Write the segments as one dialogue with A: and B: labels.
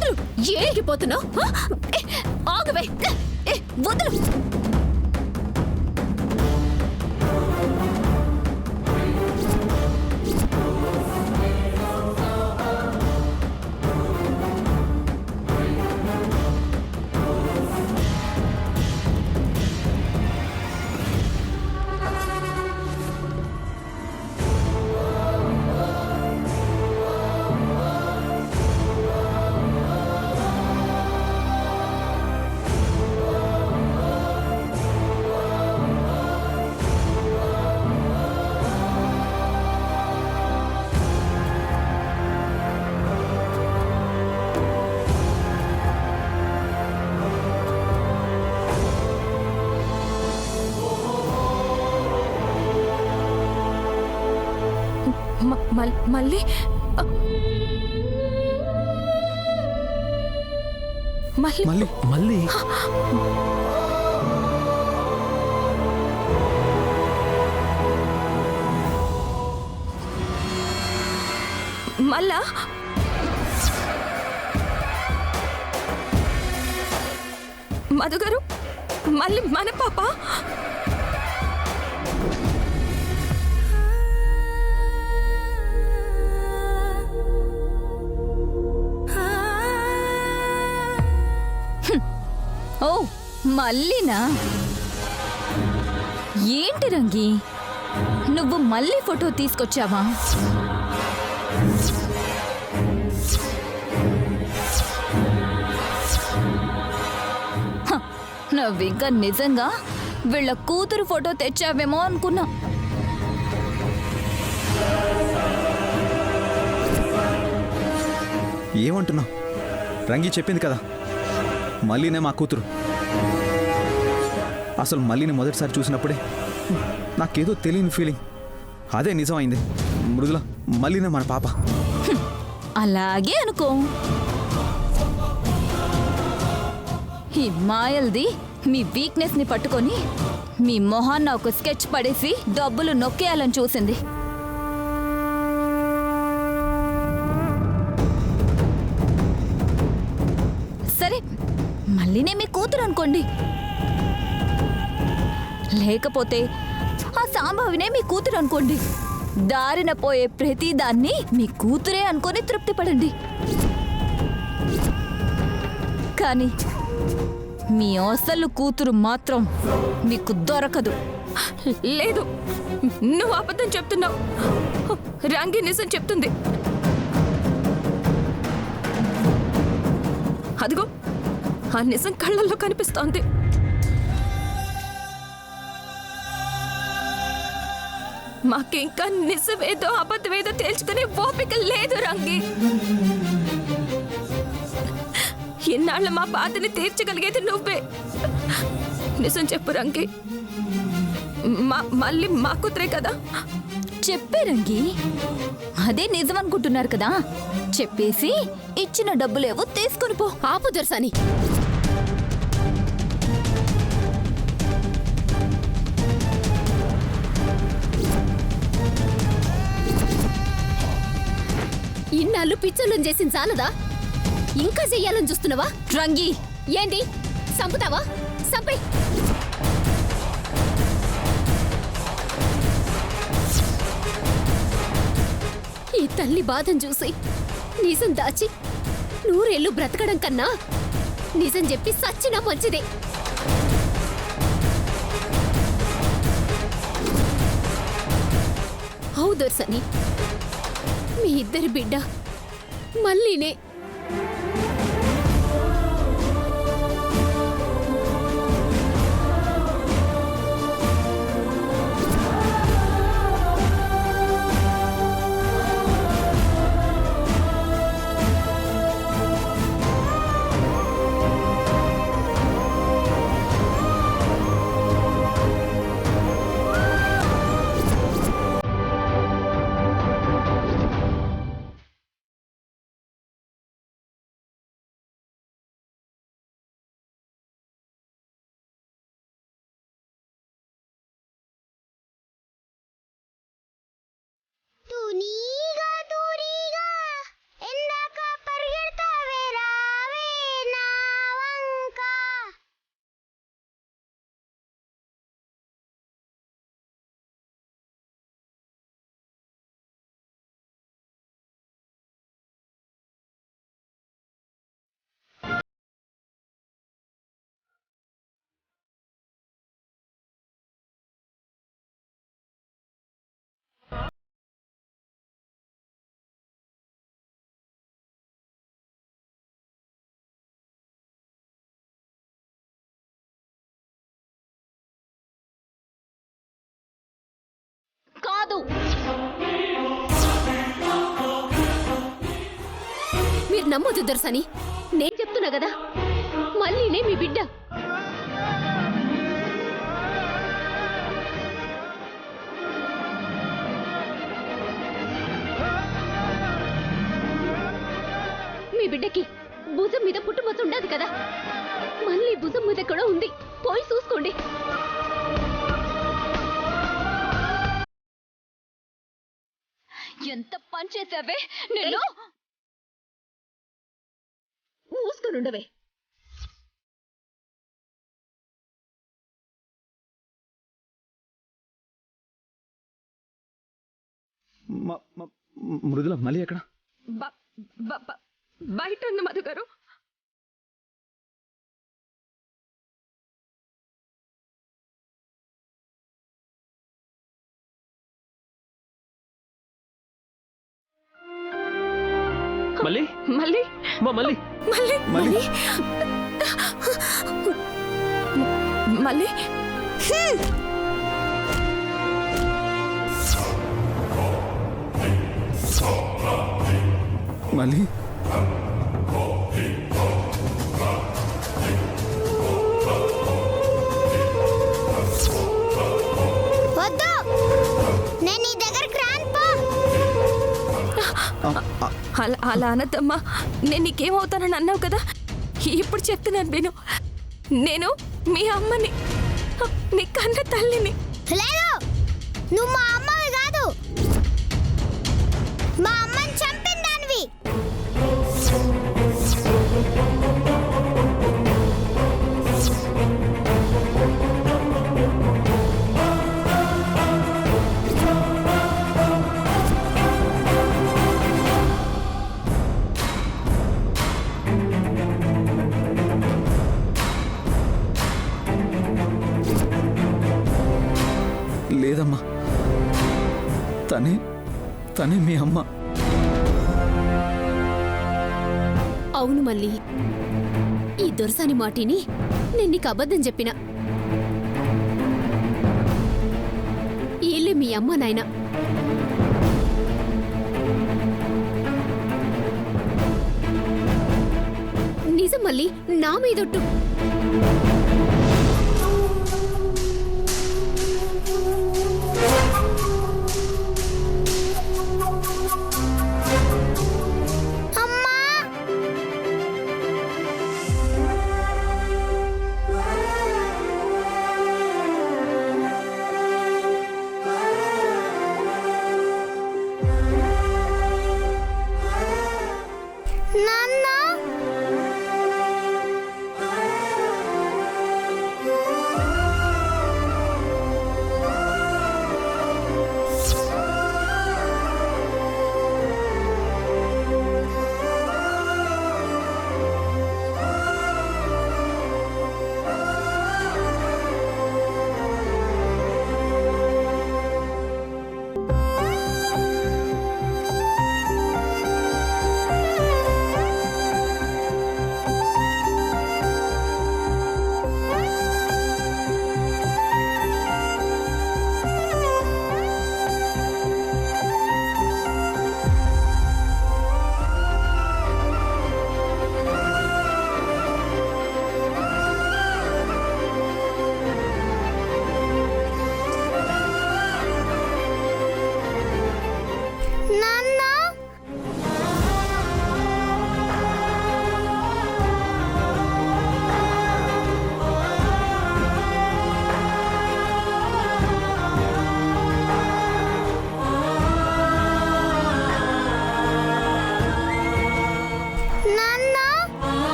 A: వదులు. ఏగిపోతున్నావు? ఆగవే. వదులు. మళ్ళీ
B: మళ్ళీ మళ్ళీ
A: మళ్ళా మధు గారు, మళ్ళీ మన పాప.
C: ఓ మళ్ళీనా? ఏంటి రంగి, నువ్వు మళ్ళీ ఫోటో తీసుకొచ్చావా? నువ్వింకా నిజంగా వీళ్ళ కూతురు ఫోటో తెచ్చావేమో అనుకున్నా.
B: ఏమంటున్నావు? రంగి చెప్పింది కదా, మళ్ళీనే మా కూతురు. అసలు మళ్ళీని మొదటిసారి చూసినప్పుడే నాకేదో తెలియని ఫీలింగ్. అదే నిజమైంది. మృదుల, మళ్ళీనే మన పాప.
C: అలాగే అనుకో. ఈ మాయల్ది మీ వీక్నెస్ ని పట్టుకొని మీ మొహాన్న ఒక స్కెచ్ పడేసి డబ్బులు నొక్కేయాలని చూసింది. సరే, మళ్ళీనే మీ కూతురు అనుకోండి. లేకపోతే ఆ సాంబావినే మీ కూతురు అనుకోండి. దారిన పోయే ప్రతిదాన్ని మీ కూతురే అనుకొని తృప్తి పడండి. కానీ మీ అసలు కూతురు మాత్రం మీకు దొరకదు.
A: లేదు, నువ్వు అబద్ధం చెప్తున్నావు. రంగి నిజం చెప్తుంది. అదిగో ఆ నిజం కళ్ళల్లో కనిపిస్తోంది. మాకింకా నిజమేదో అబద్ధమేదో తేల్చుకునే ఓపిక లేదు రంగి. ఇన్నాళ్ళు మా బాధని తీర్చగలిగేది నువ్వే. నిజం చెప్పు రంగి, మళ్ళీ మా కూతురే కదా?
C: చెప్పే రంగి, అదే నిజం అనుకుంటున్నారు కదా. చెప్పేసి ఇచ్చిన డబ్బులేవో తీసుకుని పో.
A: ఆపు దర్శని. ఇన్నాళ్ళు పిచ్చోళ్ళని చేసిన చాలదా? ఇంకా చెయ్యాలని చూస్తున్నావా?
C: రంగి,
A: ఏంటి సంపుతావా? సంపై. ఈ తల్లి బాధను చూసి నిజం దాచి నూరేళ్ళు బ్రతకడం కన్నా నిజం చెప్పి సచ్చినా మంచిదే. అవు దర్శని, మీ ఇద్దరి బిడ్డ మళ్ళీనే మీరు నమ్మొద్దు దొరసని, నేను చెప్తున్నా కదా, మళ్ళీనే మీ బిడ్డ. మీ బిడ్డకి భుజం మీద పుట్టుమచ్చ ఉండదు కదా, మళ్ళీ భుజం మీద కూడా ఉంది, పోయి చూసుకోండి.
C: ఎంత పని చేసావే నేను.
A: మూసుకొని ఉండవే.
B: మృదుల మళ్ళీ ఎక్కడ?
A: బయట ఉంది మధు గారు.
D: మళ్ళీ
A: మళ్ళీ
D: మళ్ళీ
A: మళ్ళీ
B: మళ్ళీ
A: మళ్ళీ
B: మళ్ళీ
E: వద్దు, నేను నీ దగ్గరికి రాను పో.
F: అలా అనద్దమ్మా. నేను నీకేమవుతానని అన్నావు కదా, ఇప్పుడు చెప్తున్నాను విను. నేను మీ అమ్మని, నీ కన్న తల్లిని.
E: లేదు, నువ్వు మా అమ్మవి కాదు, మా అమ్మని చంపిన దానివి.
B: లేదమ్మా, తనే మీ అమ్మ.
A: అవును మళ్ళీ, ఈ దొరసాని మాటిని నేను నీకు అబద్ధం చెప్పిన. ఏలే మీ అమ్మ నాయన. నిజం మళ్ళీ, నా మీదొట్టు.
E: అమ్మా, నాన్న,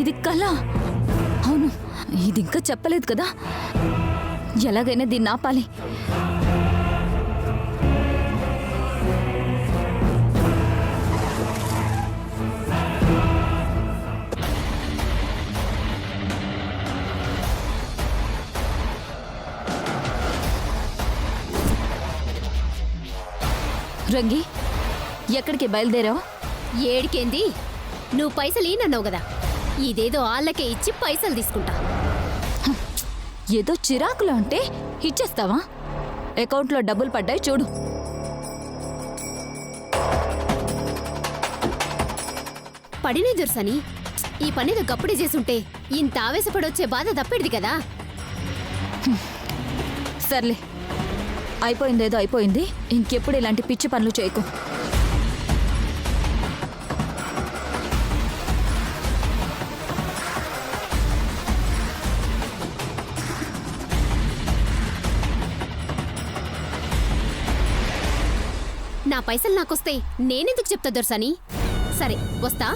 C: ఇది కళ. అవును, ఇది ఇంకా చెప్పలేదు కదా. ఎలాగైనా దీన్ని ఆపాలి. రంగి, ఎక్కడికి బయలుదేరావు?
A: ఏడికేంది? నువ్వు పైసలు ఈనన్నావు కదా, ఇదేదో ఆళ్ళకే ఇచ్చి పైసలు తీసుకుంటా.
C: ఏదో చిరాకులో అంటే ఇచ్చేస్తావా? అకౌంట్లో డబ్బులు పడ్డాయి చూడు.
A: పడినే దుర్సని, ఈ పనేదో గప్పుడే చేసుంటే ఇంత ఆవేశపడొచ్చే బాధ తప్పెడిది కదా.
C: సర్లే, అయిపోయిందేదో అయిపోయింది. ఇంకెప్పుడు ఇలాంటి పిచ్చి పనులు చేయకు.
A: నా పైసలు నాకొస్తాయి, నేనెందుకు చెప్తా దొర్సని? సరే వస్తా.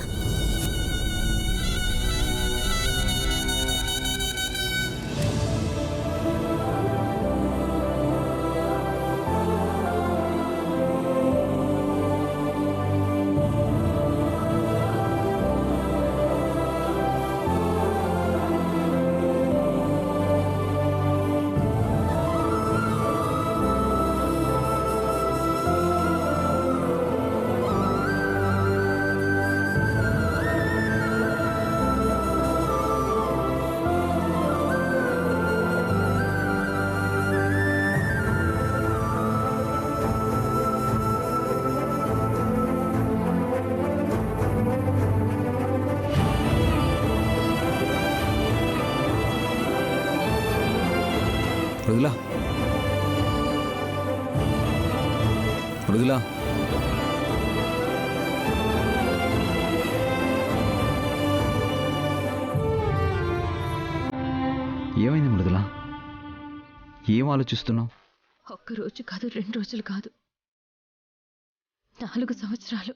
B: మృదులా, మృదులా, ఏమైంది మృదులా? ఏం ఆలోచిస్తున్నావు?
F: ఒక్కరోజు కాదు, 2 రోజులు కాదు, 4 సంవత్సరాలు.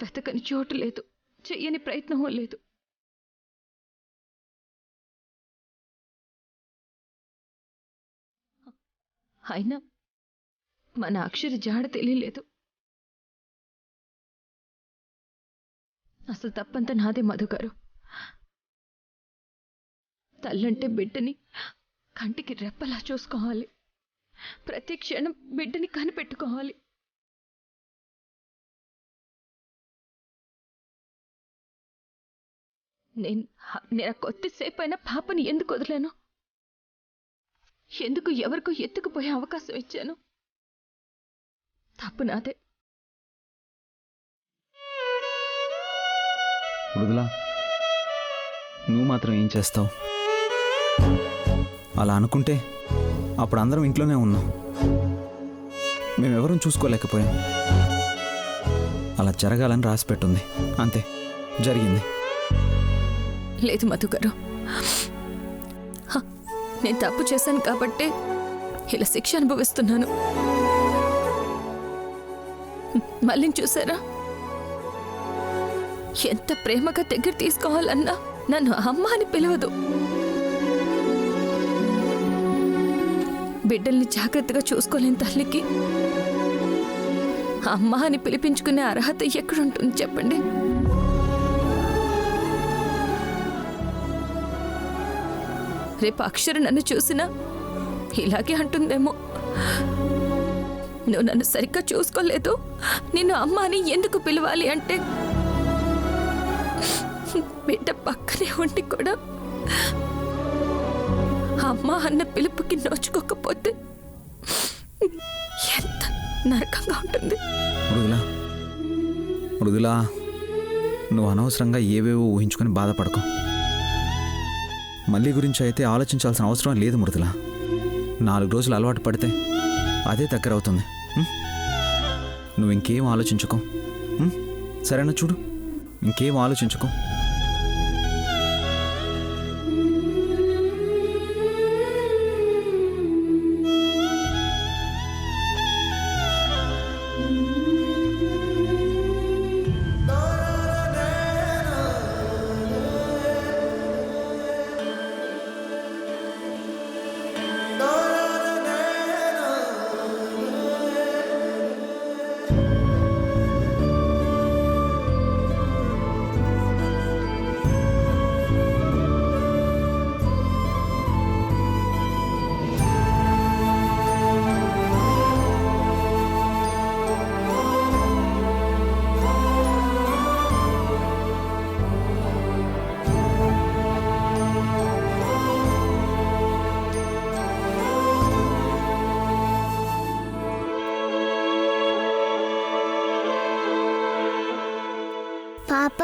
F: వెతకని చోటు లేదు, చెయ్యని ప్రయత్నమూ లేదు. అయినా మన అక్షర జాడ తెలియలేదు. అసలు తప్పంతా నాదే మధుగారు. తల్లంటే బిడ్డని కంటికి రెప్పలా చూసుకోవాలి, ప్రతి క్షణం బిడ్డని కనిపెట్టుకోవాలి. నేను కొద్దిసేపు అయినా పాపని ఎందుకు వదిలాను? ఎందుకు ఎవరికో ఎత్తుకుపోయే అవకాశం ఇచ్చాను? తప్పు నాదే.
B: మృదులా, నువ్వు మాత్రం ఏం చేస్తావు? అలా అనుకుంటే అప్పుడు అందరం ఇంట్లోనే ఉన్నాం, మేమెవరూ చూసుకోలేకపోయాం. అలా జరగాలని రాసిపెట్టుంది, అంతే, జరిగింది.
F: లేదు మధుగారు, నేను తప్పు చేశాను కాబట్టే ఇలా శిక్ష అనుభవిస్తున్నాను. మళ్ళీ చూసారా, ఎంత ప్రేమగా దగ్గర తీసుకోవాలన్నా నన్ను అమ్మ అని పిలవదు. బిడ్డల్ని జాగ్రత్తగా చూసుకోలేని తల్లికి అమ్మ అని పిలిపించుకునే అర్హత ఎక్కడుంటుంది చెప్పండి? రేపు అక్షర నన్ను చూసినా ఇలాగే అంటుందేమో, నువ్వు నన్ను సరిగ్గా చూసుకోలేదు, నిన్ను అమ్మ అని ఎందుకు పిలవాలి అంటే, బిడ్డ పక్కనే ఉండి కూడా అమ్మ అన్న పిలుపుకి నోచుకోకపోతే ఎంత నరకంగా ఉంటుంది.
B: మృదులా, మృదులా, నువ్వు అనవసరంగా ఏవేవో ఊహించుకొని బాధపడకు. మళ్ళీ గురించి అయితే ఆలోచించాల్సిన అవసరం లేదు మృదులా. 4 రోజులు అలవాటు పడితే అదే దగ్గర అవుతుంది. నువ్వు ఇంకేం ఆలోచించుకో, సరేనా? చూడు, ఇంకేం ఆలోచించుకో.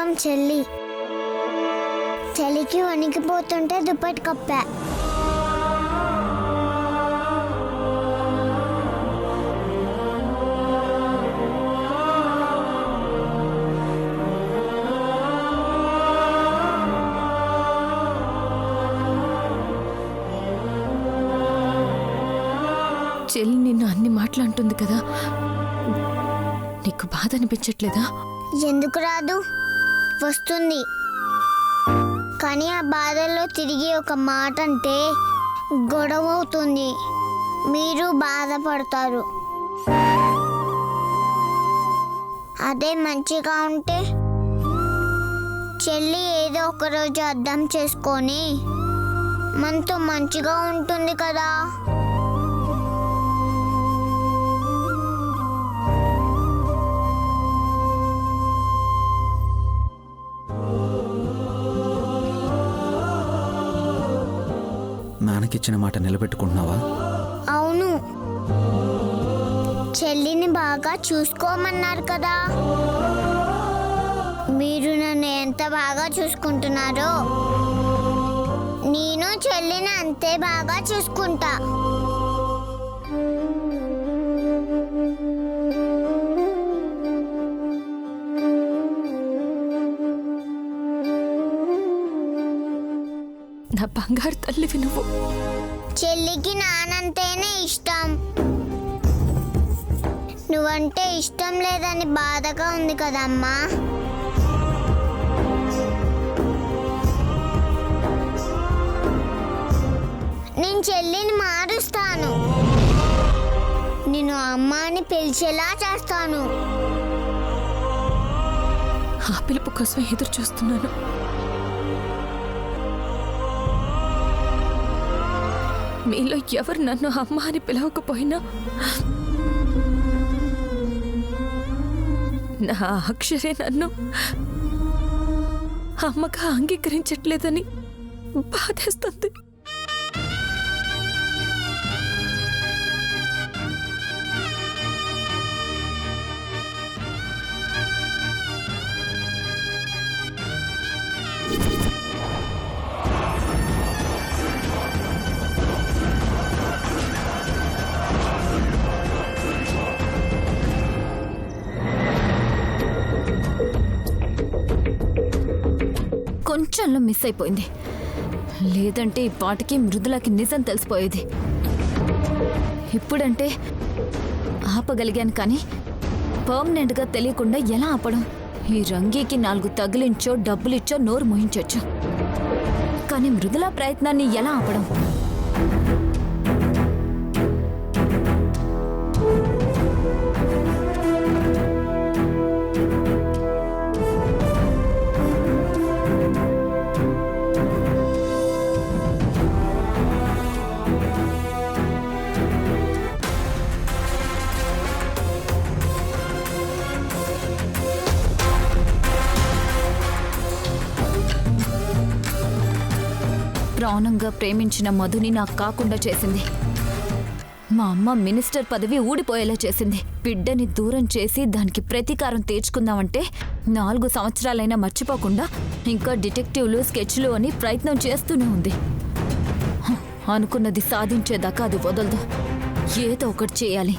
E: పాపం చెల్లి చలికి వణికిపోతుంటే దుప్పటి కప్పా.
F: చెల్లి నిన్ను అన్ని మాటలంటుంది కదా, నీకు బాధ అనిపించట్లేదా?
E: ఎందుకు రాదు, వస్తుంది. కానీ ఆ బాధల్లో తిరిగి ఒక మాట అంటే గొడవ అవుతుంది, మీరు బాధపడతారు. అదే మంచిగా ఉంటే చెల్లి ఏదో ఒకరోజు అర్థం చేసుకొని మనతో మంచిగా ఉంటుంది కదా.
B: నాన్నకిచ్చిన మాట నిలబెట్టుకుంటున్నావా?
E: అవును, చెల్లిని బాగా చూసుకోమన్నారు కదా. మీరు నన్ను ఎంత బాగా చూసుకుంటున్నారో నేను చెల్లిని అంతే బాగా చూసుకుంటా.
F: నా బంగారు తల్లివి నువ్వు.
E: చెల్లికి నానంటేనే ఇష్టం. నువ్వంటే ఇష్టం లేదని బాధగా ఉంది కదమ్మా. నేను చెల్లిని మారుస్తాను, నేను అమ్మాని పిలిచేలా చేస్తాను.
F: ఆ పిలుపు కోసం ఎదురు చూస్తున్నాను. మీలో ఎవరు నన్ను అమ్మ అని పిలవకపోయినా నా అక్షరే నన్ను అమ్మగా అంగీకరించట్లేదని బాధేస్తుంది.
C: కొంచెంలో మిస్ అయిపోయింది, లేదంటే ఈ పాటికి మృదులకి నిజం తెలిసిపోయేది. ఇప్పుడంటే ఆపగలిగాను, కానీ పర్మనెంట్గా తెలియకుండా ఎలా ఆపడం? ఈ రంగీకి 4 తగిలించో డబ్బులిచ్చో నోరు మోయించొచ్చు, కానీ మృదుల ప్రయత్నాన్ని ఎలా ఆపడం? ప్రాణంగా ప్రేమించిన మధుని నాకు కాకుండా చేసింది. మా అమ్మ మినిస్టర్ పదవి ఊడిపోయేలా చేసింది. బిడ్డని దూరం చేసి దానికి ప్రతీకారం తీర్చుకుందామంటే 4 సంవత్సరాలైనా మర్చిపోకుండా ఇంకా డిటెక్టివ్లు, స్కెచ్లు అని ప్రయత్నం చేస్తూనే ఉంది. అనుకున్నది సాధించేదాకా అది వదలదు. ఏదో ఒకటి చేయాలి.